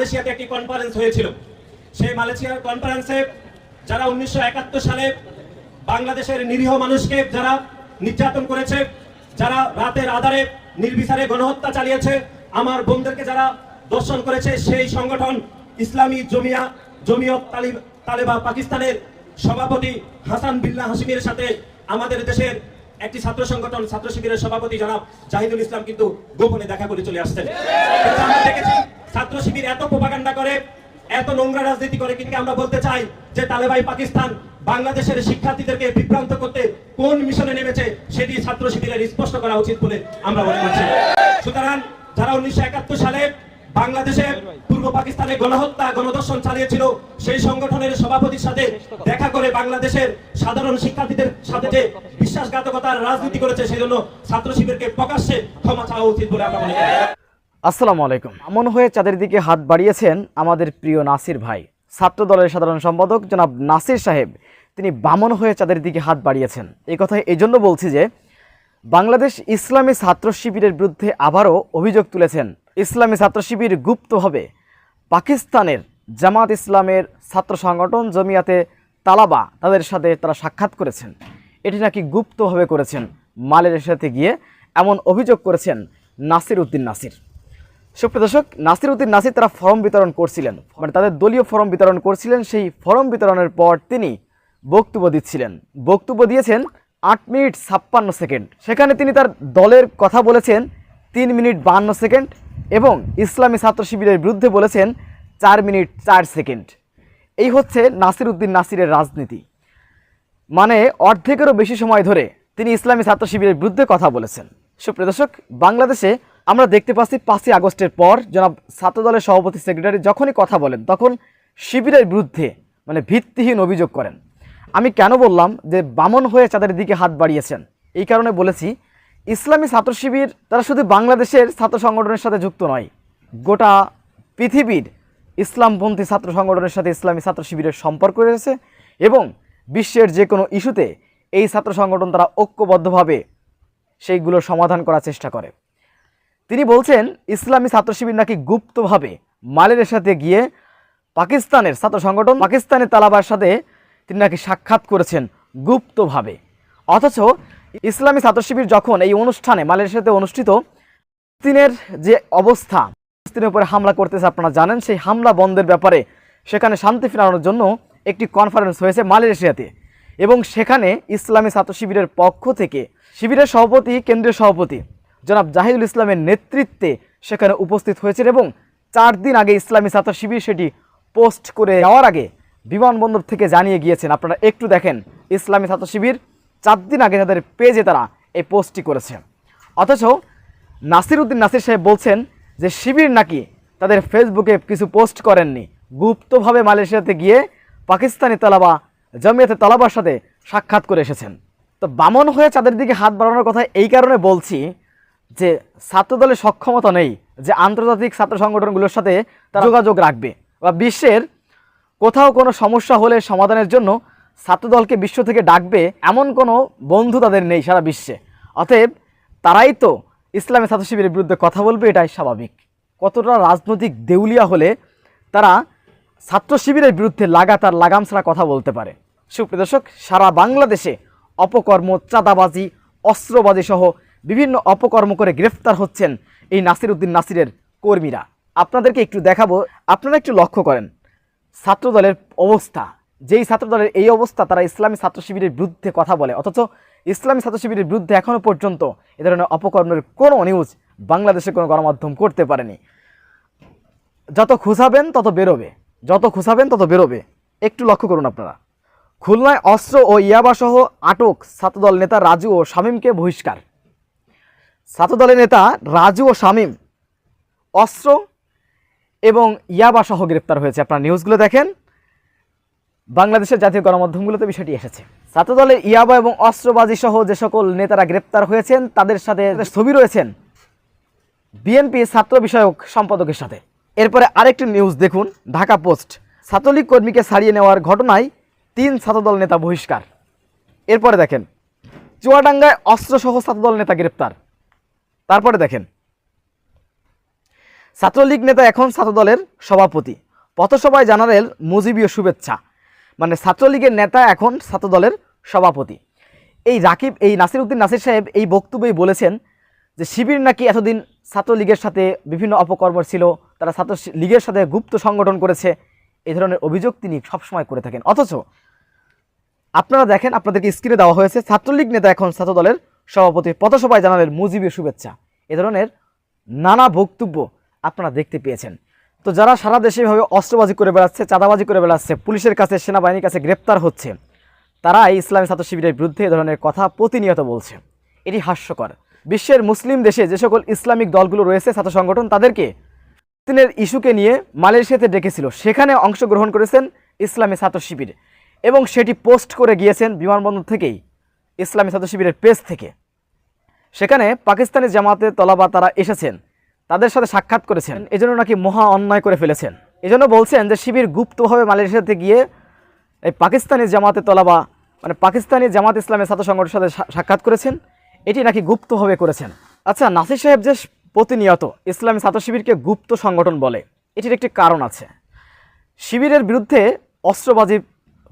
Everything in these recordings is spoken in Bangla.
মালয়েশিয়াতে একটি কনফারেন্স হয়েছিল। সেই মালয়েশিয়ার কনফারেন্সে যারা 1971 সালে বাংলাদেশের নিরীহ মানুষকে যারা নির্যাতন করেছে, যারা রাতের আধারে নির্বিচারে গণহত্যা চালিয়েছে, আমার বোনদেরকে যারা দর্শন করেছে, সেই সংগঠন ইসলামী জমিয়ত তালেবা পাকিস্তানের সভাপতি হাসান বিল্লাহ হাশিমের সাথে আমাদের দেশের একটি ছাত্র সংগঠন ছাত্র শিবিরের সভাপতি জনাব জাহিদুল ইসলাম কিন্তু গোপনে দেখা করে চলে আসছেন। আমরা দেখেছি ছাত্র শিবির এত প্রোপাগান্ডা করে, এত নোংরা রাজনীতি করে, কিন্তু আমরা বলতে চাই যে তালেবাই পাকিস্তান বাংলাদেশের শিক্ষার্থীদেরকে বিভ্রান্ত করতে কোন মিশনে নেমেছে সেটি ছাত্র শিবিরের স্পষ্ট করা উচিত বলে আমরা মনে করছি। সুতরাং যারা 1971 সালে বাংলাদেশে পূর্ব পাকিস্তানে গণহত্যা গণধর্ষণ চালিয়েছিল, সেই সংগঠনের সভাপতির সাথে দেখা করে বাংলাদেশের সাধারণ শিক্ষার্থীদের সাথে যে বিশ্বাসঘাতকতার রাজনীতি করেছে, সেই জন্য ছাত্র শিবিরকে প্রকাশ্যে ক্ষমা চাওয়া উচিত বলে আমরা মনে করি। আসসালামু আলাইকুম। এমন হয়ে চাঁদের দিকে হাত বাড়িয়েছেন আমাদের প্রিয় নাসির ভাই, ছাত্র দলের সাধারণ সম্পাদক জনাব নাসির সাহেব। তিনি বামন হয়ে চাঁদের দিকে হাত বাড়িয়েছেন। এই কথা এই জন্য বলছি যে বাংলাদেশ ইসলামী ছাত্র শিবিরের বিরুদ্ধে আবারও অভিযোগ তুলেছেন ইসলামী ছাত্র শিবির গুপ্তভাবে পাকিস্তানের জামাত ইসলামের ছাত্র সংগঠন জমিয়াতে তালাবা তাদের সাথে তারা সাক্ষাৎ করেছেন। এটি নাকি গুপ্তভাবে করেছেন মালয়েশিয়াতে গিয়ে, এমন অভিযোগ করেছেন নাসির উদ্দিন নাসির। সুপ্রিয় দর্শক, নাসির উদ্দিন নাসির তারা ফর্ম বিতরণ করছিলেন, মানে তাদের দলীয় ফর্ম বিতরণ করছিলেন। সেই ফর্ম বিতরণের পর তিনি বক্তব্য দিচ্ছিলেন। বক্তব্য দিয়েছেন 8 মিনিট 56 সেকেন্ড। সেখানে তিনি তার দলের কথা বলেছেন 3 মিনিট 52 সেকেন্ড এবং ইসলামী ছাত্র শিবিরের বিরুদ্ধে বলেছেন 4 মিনিট 4 সেকেন্ড। এই হচ্ছে নাসির উদ্দিন নাসিরের রাজনীতি। মানে অর্ধেকেরও বেশি সময় ধরে তিনি ইসলামী ছাত্র শিবিরের বিরুদ্ধে কথা বলেছেন। সুপ্রিয় দর্শক, বাংলাদেশে আমরা দেখতে পাচ্ছি 5ই আগস্টের পর জনাব ছাত্রদলের সভাপতি সেক্রেটারি যখনই কথা বলেন তখন শিবিরের বিরুদ্ধে মানে ভিত্তিহীন অভিযোগ করেন। আমি কেন বললাম যে বামন হয়ে চাঁদের দিকে হাত বাড়িয়েছেন, এই কারণে বলেছি ইসলামী ছাত্র শিবির তারা শুধু বাংলাদেশের ছাত্র সংগঠনের সাথে যুক্ত নয়, গোটা পৃথিবীর ইসলামপন্থী ছাত্র সংগঠনের সাথে ইসলামী ছাত্র শিবিরের সম্পর্ক রয়েছে এবং বিশ্বের যে কোনো ইস্যুতে এই ছাত্র সংগঠন তারা ঐক্যবদ্ধভাবে সেইগুলোর সমাধান করার চেষ্টা করে। তিনি বলছেন ইসলামী ছাত্র শিবির নাকি গুপ্তভাবে মালয়েশিয়াতে গিয়ে পাকিস্তানের ছাত্র সংগঠন পাকিস্তানের তালেবার সাথে তিনি নাকি সাক্ষাৎ করেছেন গুপ্তভাবে। অথচ ইসলামী ছাত্র শিবির যখন এই অনুষ্ঠানে মালয়েশিয়াতে অনুষ্ঠিত ফিলিস্তিনের যে অবস্থা, ফিলিস্তিনের উপরে হামলা করতেছে আপনারা জানেন, সেই হামলা বন্ধের ব্যাপারে সেখানে শান্তি ফেরানোর জন্য একটি কনফারেন্স হয়েছে মালয়েশিয়াতে এবং সেখানে ইসলামী ছাত্র শিবিরের পক্ষ থেকে শিবিরের সভাপতি কেন্দ্রীয় সভাপতি জনাব জাহিদুল ইসলামের নেতৃত্বে সেখানে উপস্থিত হয়েছেন এবং 4 দিন আগে ইসলামী ছাত্র শিবির সেটি পোস্ট করে যাওয়ার আগে বিমানবন্দর থেকে জানিয়ে গিয়েছেন। আপনারা একটু দেখেন, ইসলামী ছাত্র শিবির 4 দিন আগে তাদের পেজে তারা এই পোস্টটি করেছে। অথচ নাসির উদ্দিন নাসির সাহেব বলছেন যে শিবির নাকি তাদের ফেসবুকে কিছু পোস্ট করেননি, গুপ্তভাবে মালয়েশিয়াতে গিয়ে পাকিস্তানি তালেবা জমিয়াতে তালেবার সাথে সাক্ষাৎ করে এসেছেন। তো বামন হয়ে চাঁদের দিকে হাত বাড়ানোর কথা এই কারণে বলছি যে ছাত্রদলের সক্ষমতা নেই যে আন্তর্জাতিক ছাত্র সংগঠনগুলোর সাথে তারা যোগাযোগ রাখবে বা বিশ্বের কোথাও কোনো সমস্যা হলে সমাধানের জন্য ছাত্রদলকে বিশ্ব থেকে ডাকবে, এমন কোনো বন্ধু তাদের নেই সারা বিশ্বে। অতএব তারাই তো ইসলামী ছাত্র শিবিরের বিরুদ্ধে কথা বলবে, এটাই স্বাভাবিক। কতটা রাজনৈতিক দেউলিয়া হলে তারা ছাত্র শিবিরের বিরুদ্ধে লাগাতার লাগাম ছাড়া কথা বলতে পারে। সুপ্রিয় দর্শক, সারা বাংলাদেশে অপকর্ম, চাঁদাবাজি, অস্ত্রবাজি সহ বিভিন্ন অপকর্ম করে গ্রেফতার হচ্ছেন এই নাসির উদ্দিন নাসিরের কর্মীরা। আপনাদেরকে একটু দেখাবো, আপনারা একটু লক্ষ্য করেন ছাত্রদলের অবস্থা। যেই ছাত্রদলের এই অবস্থা, তারা ইসলামী ছাত্র শিবিরের বিরুদ্ধে কথা বলে, অথচ ইসলামী ছাত্র শিবিরের বিরুদ্ধে এখনও পর্যন্ত এ ধরনের অপকর্মের কোনো নিউজ বাংলাদেশে কোনো গণমাধ্যম করতে পারেনি। যত খুঁজাবেন তত বেরোবে, যত খুঁজাবেন তত বেরোবে। একটু লক্ষ্য করুন আপনারা। খুলনায় অস্ত্র ও ইয়াবাসহ আটক ছাত্রদল নেতা রাজু ও শামীমকে বহিষ্কার। ছাত্রদলের নেতা রাজু ও শামীম অস্ত্র এবং ইয়াবাসহ গ্রেপ্তার হয়েছে। আপনারা নিউজগুলো দেখেন, বাংলাদেশের জাতীয় গণমাধ্যমগুলোতে বিষয়টি এসেছে। ছাত্রদলের ইয়াবা এবং অস্ত্রবাজি সহ যে সকল নেতারা গ্রেপ্তার হয়েছেন তাদের সাথে ছবি রয়েছেন বিএনপি ছাত্র বিষয়ক সম্পাদকের সাথে। এরপরে আরেকটি নিউজ দেখুন, ঢাকা পোস্ট, ছাত্রলীগ কর্মীকে ছাড়িয়ে নেওয়ার ঘটনায় 3 ছাত্রদল নেতা বহিষ্কার। এরপরে দেখেন চুয়াডাঙ্গায় অস্ত্রসহ ছাত্রদল নেতা গ্রেপ্তার। তারপরে দেখেন ছাত্রলীগ নেতা এখন ছাত্রদলের সভাপতি, পথসভায় জানালেন মুজিবীয় শুভেচ্ছা। মানে ছাত্রলীগের নেতা এখন ছাত্রদলের সভাপতি। এই নাসির উদ্দিন নাসির সাহেব এই বক্তব্যেই বলেছেন যে শিবির নাকি এতদিন ছাত্রলীগের সাথে বিভিন্ন অপকর্ম ছিল, তারা ছাত্রলীগের সাথে গুপ্ত সংগঠন করেছে, এই ধরনের অভিযোগ তিনি সবসময় করে থাকেন। অথচ আপনারা দেখেন, আপনাদেরকে স্ক্রিনে দেওয়া হয়েছে, ছাত্রলীগ নেতা এখন ছাত্রদলের সভাপতি, পথসভায় জানালেন মুজিবীয় শুভেচ্ছা। এ ধরনের নানা বক্তব্য আপনারা দেখতে পেয়েছেন। তো যারা সারা দেশে এভাবে অস্ত্রবাজি করে বেড়াচ্ছে, চাঁদাবাজি করে বেড়াচ্ছে, পুলিশের কাছে, সেনাবাহিনীর কাছে গ্রেপ্তার হচ্ছে, তারা এই ইসলামী ছাত্র শিবিরের বিরুদ্ধে এ ধরনের কথা প্রতিনিয়ত বলছে। এটি হাস্যকর। বিশ্বের মুসলিম দেশে যে সকল ইসলামিক দলগুলো রয়েছে, ছাত্র সংগঠন, তাদেরকে ফিলিস্তিনের ইস্যুকে নিয়ে মালয়েশিয়াতে ডেকেছিল, সেখানে অংশগ্রহণ করেছেন ইসলামী ছাত্র শিবির এবং সেটি পোস্ট করে গিয়েছেন বিমানবন্দর থেকেই, ইসলামী ছাত্র শিবিরের পেজ থেকে। সেখানে পাকিস্তানি জামাতে তলাবা তারা এসেছেন, তাদের সাথে সাক্ষাৎ করেছেন, এজন্য নাকি মহা অন্যায় করে ফেলেছেন। এজন্য বলছেন যে শিবির গুপ্তভাবে মালয়েশিয়াতে গিয়ে এই পাকিস্তানি জামাতে তলাবা, মানে পাকিস্তানি জামাত ইসলামের ছাত্র সংগঠনের সাথে সাক্ষাৎ করেছেন, এটি নাকি গুপ্তভাবে করেছেন। আচ্ছা, নাসির সাহেব যে প্রতিনিয়ত ইসলামী ছাত্র শিবিরকে গুপ্ত সংগঠন বলে, এটির একটি কারণ আছে। শিবিরের বিরুদ্ধে অস্ত্রবাজির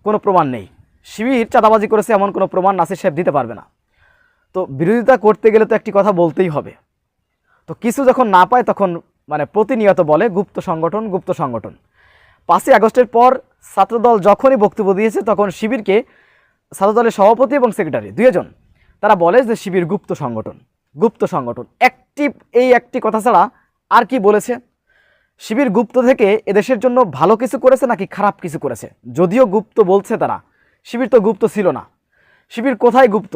কোনো প্রমাণ নেই, শিবির চাঁদাবাজি করেছে এমন কোনো প্রমাণ নাসির সাহেব দিতে পারবে না। তো বিরোধিতা করতে গেলে তো একটি কথা বলতেই হবে। তো কিছু যখন না পায় তখন মানে প্রতিনিয়ত বলে গুপ্ত সংগঠন, গুপ্ত সংগঠন। 5ই আগস্টের পর ছাত্রদল যখনই বক্তব্য দিয়েছে তখন শিবিরকে ছাত্রদলের সভাপতি এবং সেক্রেটারি দুইজন তারা বলে যে শিবির গুপ্ত সংগঠন, গুপ্ত সংগঠন। একটি কথা ছাড়া আর কি বলেছে? শিবির গুপ্ত থেকে এদেশের জন্য ভালো কিছু করেছে নাকি খারাপ কিছু করেছে? যদিও গুপ্ত বলছে তারা, শিবির তো গুপ্ত ছিল না। শিবির কোথায় গুপ্ত?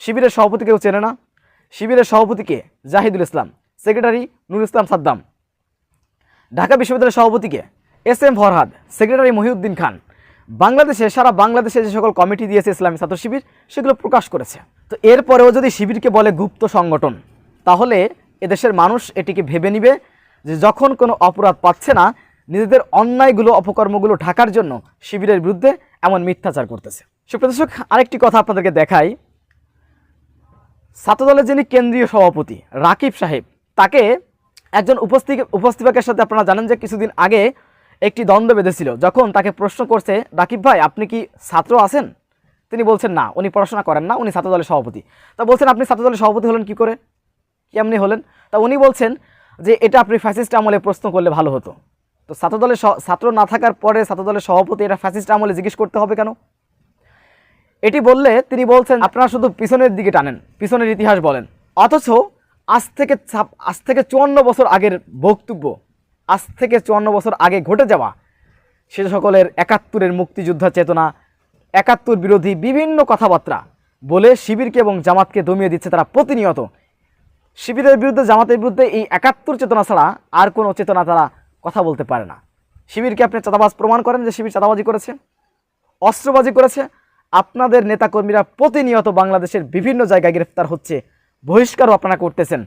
শিবিরের সভাপতি কেউ চেনে না? শিবিরের সভাপতিকে জাহিদুল ইসলাম, সেক্রেটারি নুরুল ইসলাম সাদ্দাম, ঢাকা বিশ্ববিদ্যালয়ের সভাপতিকে SM ফরহাদ, সেক্রেটারি মহিউদ্দিন খান। বাংলাদেশে, সারা বাংলাদেশে যে সকল কমিটি দিয়েছে ইসলামী ছাত্র শিবির, সেগুলো প্রকাশ করেছে। তো এরপরেও যদি শিবিরকে বলে গুপ্ত সংগঠন, তাহলে এদেশের মানুষ এটিকে ভেবে নিবে যে যখন কোনো অপরাধ পাচ্ছে না, নিজেদের অন্যায়গুলো, অপকর্মগুলো ঢাকার জন্য শিবিরের বিরুদ্ধে এমন মিথ্যাচার করতেছে। সুপ্রিয় দর্শক, আরেকটি কথা আপনাদেরকে দেখাই। ছাত্রদলের যিনি কেন্দ্রীয় সভাপতি রাকিব সাহেব, তাকে একজন উপস্থাপকের সাথে আপনারা জানেন যে কিছুদিন আগে একটি দ্বন্দ্ব বেঁধেছিল। যখন তাকে প্রশ্ন করছে, রাকিব ভাই আপনি কি ছাত্র আছেন? তিনি বলছেন না, উনি পড়াশোনা করেন না, উনি ছাত্রদলের সভাপতি। তা বলছেন আপনি ছাত্রদলের সভাপতি হলেন কি করে, কেমনি হলেন? তা উনি বলছেন যে এটা আপনি ফ্যাসিস্ট আমলে প্রশ্ন করলে ভালো হতো। তো ছাত্রদলের ছাত্র না থাকার পরে ছাত্রদলের সভাপতি, এটা ফ্যাসিস্ট আমলে জিজ্ঞেস করতে হবে কেন? এটি বললে তিনি বলছেন আপনারা শুধু পিছনের দিকে টানেন, পিছনের ইতিহাস বলেন। অথচ আজ থেকে 54 বছর আগের বক্তব্য, আজ থেকে 54 বছর আগে ঘটে যাওয়া সে সকলের 71-এর মুক্তিযোদ্ধা চেতনা, 71 বিরোধী বিভিন্ন কথাবার্তা বলে শিবিরকে এবং জামাতকে দমিয়ে দিচ্ছে তারা প্রতিনিয়ত। শিবিরের বিরুদ্ধে, জামাতের বিরুদ্ধে এই 71 চেতনা ছাড়া আর কোনো চেতনা তারা কথা বলতে পারে না। শিবিরকে আপনি চাঁদাবাজ প্রমাণ করেন যে শিবির চাঁদাবাজি করেছে, অস্ত্রবাজি করেছে। আপনাদের নেতাকর্মীরা প্রতিনিয়ত বাংলাদেশের বিভিন্ন জায়গায় গ্রেফতার হচ্ছে, বহিষ্কারও আপনারা করতেছেন।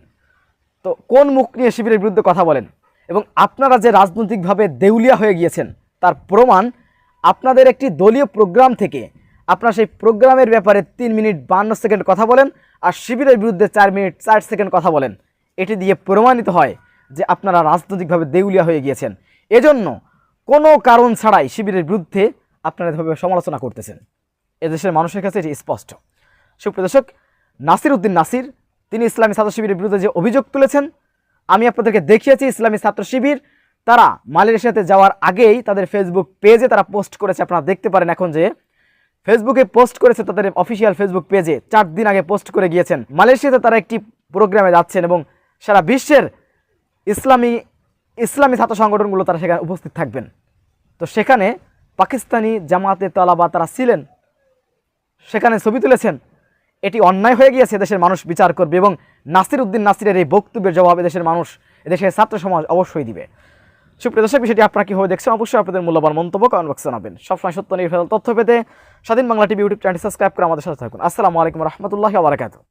তো কোন মুখ নিয়ে শিবিরের বিরুদ্ধে কথা বলেন? এবং আপনারা যে রাজনৈতিকভাবে দেউলিয়া হয়ে গিয়েছেন তার প্রমাণ আপনাদের একটি দলীয় প্রোগ্রাম থেকে আপনারা সেই প্রোগ্রামের ব্যাপারে 3 মিনিট 52 সেকেন্ড কথা বলেন, আর শিবিরের বিরুদ্ধে 4 মিনিট 4 সেকেন্ড কথা বলেন। এটি দিয়ে প্রমাণিত হয় যে আপনারা রাজনৈতিকভাবে দেউলিয়া হয়ে গিয়েছেন। এজন্য কোনো কারণ ছাড়াই শিবিরের বিরুদ্ধে আপনারা এভাবে সমালোচনা করতেছেন। এদেশের মানুষের কাছে এটি স্পষ্ট। সুপ্রিয় দর্শক, নাসির উদ্দিন নাসির তিনি ইসলামী ছাত্র শিবিরের বিরুদ্ধে যে অভিযোগ তুলেছেন, আমি আপনাদেরকে দেখিয়েছি। ইসলামী ছাত্র শিবির তারা মালয়েশিয়াতে যাওয়ার আগেই তাদের ফেসবুক পেজে তারা পোস্ট করেছে, আপনারা দেখতে পারেন এখন যে ফেসবুকে পোস্ট করেছে, তাদের অফিসিয়াল ফেসবুক পেজে 4 দিন আগে পোস্ট করে গিয়েছেন মালয়েশিয়াতে তারা একটি প্রোগ্রামে যাচ্ছেন এবং সারা বিশ্বের ইসলামী ছাত্র সংগঠনগুলো তারা সেখানে উপস্থিত থাকবেন। তো সেখানে পাকিস্তানি জামাতে তালাবা তারা ছিলেন, সেখানে ছবি তুলেছেন। এটি অন্যায় হয়ে গিয়েছে, দেশের মানুষ বিচার করবে এবং নাসির উদ্দিন নাসিরের এই বক্তব্যের জবাব দেশের মানুষ, এদেশের ছাত্র সমাজ অবশ্যই দিবে। সুপ্রিয় দর্শক, বিষয়টি আপনারা কীভাবে দেখছেন অবশ্যই আপনাদের মূল্যবান মন্তব্য কমেন্ট বক্সে জানাবেন। সবসময় সত্য নির্ভেজাল তথ্য পেতে স্বাধীন বাংলা টিভি ইউটিউব চ্যানেলটি সাবস্ক্রাইব করে আমাদের সাথে থাকুন। আসসালামু আলাইকুম রহমতুল্লাহি ওয়া বারাকাতুহু।